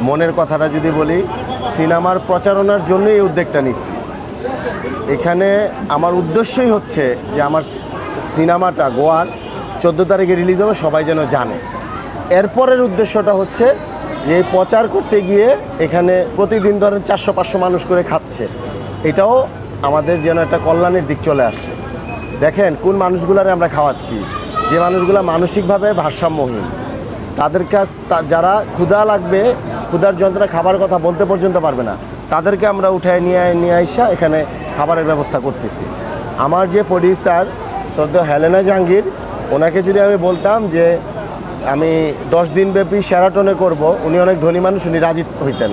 মনের কথাটা যদি বলি, সিনেমার প্রচারণার জন্য এই উদ্যোগটা নিচ্ছি। এখানে আমার উদ্দেশ্যই হচ্ছে যে আমার সিনেমাটা গোয়ার 14 তারিখে রিলিজ হবে, সবাই যেন জানে। এরপরের উদ্দেশ্যটা হচ্ছে যে এই প্রচার করতে গিয়ে এখানে প্রতিদিন ধরেন 400-500 মানুষ করে খাচ্ছে, এটাও আমাদের যেন একটা কল্যাণের দিক চলে আসছে। দেখেন কোন মানুষগুলারে আমরা খাওয়াচ্ছি, যে মানুষগুলো মানসিকভাবে ভারসাম্যহীন, তাদের কাছ যারা ক্ষুধা লাগবে, ক্ষুধার যন্ত্রণা খাবার কথা বলতে পর্যন্ত পারবে না, তাদেরকে আমরা উঠায় নিয়ে আসা এখানে খাবারের ব্যবস্থা করতেছি। আমার যে প্রডিউসার শ্রদ্ধেয় হেলেনা জাহাঙ্গীর, ওনাকে যদি আমি বলতাম যে আমি 10 দিন ব্যাপী শেরাটনে করব, উনি অনেক ধনী মানুষ, উনি রাজি হইতেন।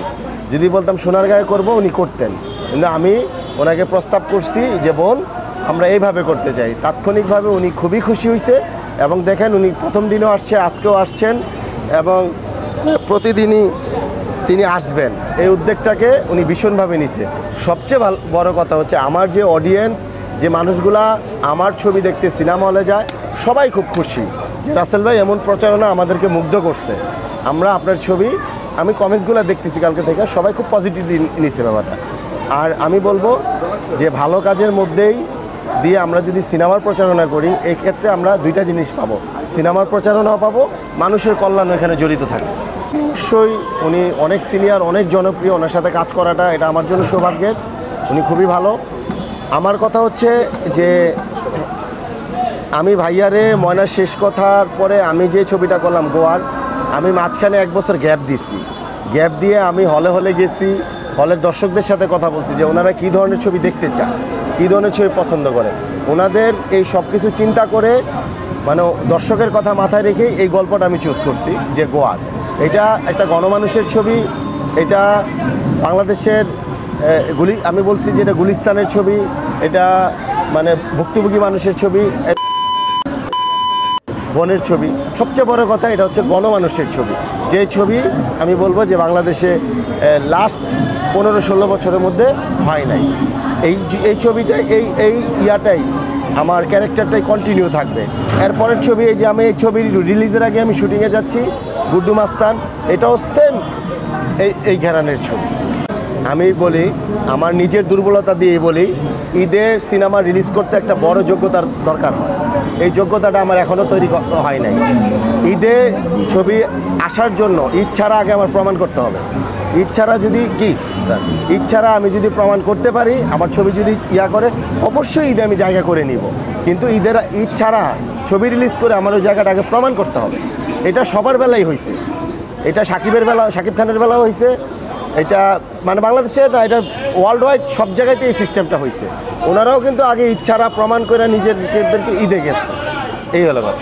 যদি বলতাম সোনারগাঁয়ে করব, উনি করতেন। কিন্তু আমি ওনাকে প্রস্তাব করছি যে বোন আমরা এইভাবে করতে চাই। তাৎক্ষণিকভাবে উনি খুবই খুশি হয়েছে এবং দেখেন উনি প্রথম দিনও আসছে, আজকেও আসছেন এবং প্রতিদিনই তিনি আসবেন। এই উদ্যোগটাকে উনি ভীষণভাবে নিছে। সবচেয়ে বড় কথা হচ্ছে আমার যে অডিয়েন্স, যে মানুষগুলা আমার ছবি দেখতে সিনেমা হলে যায়, সবাই খুব খুশি যে রাসেল ভাই এমন প্রচারণা আমাদেরকে মুগ্ধ করছে। আমরা আপনার ছবি, আমি কমেন্টসগুলো দেখতেছি কালকে থেকে, সবাই খুব পজিটিভলি নিছে ব্যাপারটা। আর আমি বলবো যে ভালো কাজের মধ্যেই দিয়ে আমরা যদি সিনেমার প্রচারণা করি, এই ক্ষেত্রে আমরা দুইটা জিনিস পাবো, সিনেমার প্রচারণাও পাবো, মানুষের কল্যাণ এখানে জড়িত থাকে। অবশ্যই উনি অনেক সিনিয়র, অনেক জনপ্রিয়, ওনার সাথে কাজ করাটা এটা আমার জন্য সৌভাগ্যের। উনি খুবই ভালো। আমার কথা হচ্ছে যে আমি ভাইয়ারে ময়না শেষ কথার পরে আমি যে ছবিটা করলাম গোয়ার, আমি মাঝখানে 1 বছর গ্যাপ দিছি। গ্যাপ দিয়ে আমি হলে গেছি, হলের দর্শকদের সাথে কথা বলছি যে ওনারা কী ধরনের ছবি দেখতে চান, কী ধরনের ছবি পছন্দ করে। ওনাদের এই সব কিছু চিন্তা করে, মানে দর্শকের কথা মাথায় রেখে এই গল্পটা আমি চুজ করছি যে গোয়ার। এটা একটা গণমানুষের ছবি, এটা বাংলাদেশের আমি বলছি যে এটা গুলিস্তানের ছবি, এটা মানে ভুক্তভোগী মানুষের ছবি, বনের ছবি। সবচেয়ে বড় কথা এটা হচ্ছে গণমানুষের ছবি, যে ছবি আমি বলবো যে বাংলাদেশে লাস্ট 15-16 বছরের মধ্যে হয় নাই। এই ছবিটাই এই ইয়াটাই আমার ক্যারেক্টারটাই কন্টিনিউ থাকবে। এরপরের ছবি এই যে আমি এই ছবির রিলিজের আগে আমি শুটিংয়ে যাচ্ছি, গুড্ডু মাস্তান, এটাও সেম এই ঘেরানের ছবি। আমি বলি আমার নিজের দুর্বলতা দিয়ে বলি, ঈদে সিনেমা রিলিজ করতে একটা বড় যোগ্যতার দরকার হয়। এই যোগ্যতাটা আমার এখনও তৈরি হয় নাই। ঈদে ছবি আসার জন্য ঈদ ছাড়া আগে আমার প্রমাণ করতে হবে। ঈদ ছাড়া যদি ঈদ ছাড়া আমি যদি প্রমাণ করতে পারি, আমার ছবি যদি করে, অবশ্যই ঈদে আমি জায়গা করে নিব। কিন্তু ঈদ ছাড়া ছবি রিলিজ করে আমার ওই জায়গাটাকে প্রমাণ করতে হবে। এটা সবার বেলায় হয়েছে, এটা শাকিব খানের বেলাও হয়েছে, এটা মানে বাংলাদেশে না, এটা ওয়ার্ল্ড ওয়াইড সব জায়গাতেই এই সিস্টেমটা হয়েছে। ওনারাও কিন্তু আগে ইচ্ছারা প্রমাণ করে নিজেদেরকে ঈদে গেছে। এই হলো কথা।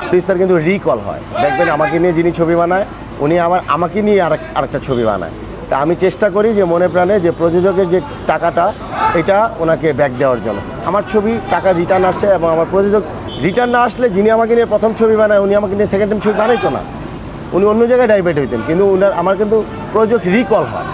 প্রডিউসার কিন্তু রিকল হয়, দেখবেন আমাকে নিয়ে যিনি ছবি বানায় উনি আমাকে নিয়ে আরেকটা ছবি বানায়। তা আমি চেষ্টা করি যে মনে প্রাণে যে প্রযোজকের যে টাকাটা, এটা ওনাকে ব্যাক দেওয়ার জন্য। আমার ছবি টাকা রিটার্ন আসে এবং আমার প্রযোজক রিটার্ন না আসলে যিনি আমাকে নিয়ে প্রথম ছবি বানায় উনি আমাকে নিয়ে সেকেন্ড টাইম ছবি বানাইতো না, উনি অন্য জায়গায় ডাইভার্ট হইতেন। কিন্তু আমার কিন্তু প্রযোজক রিকল হয়।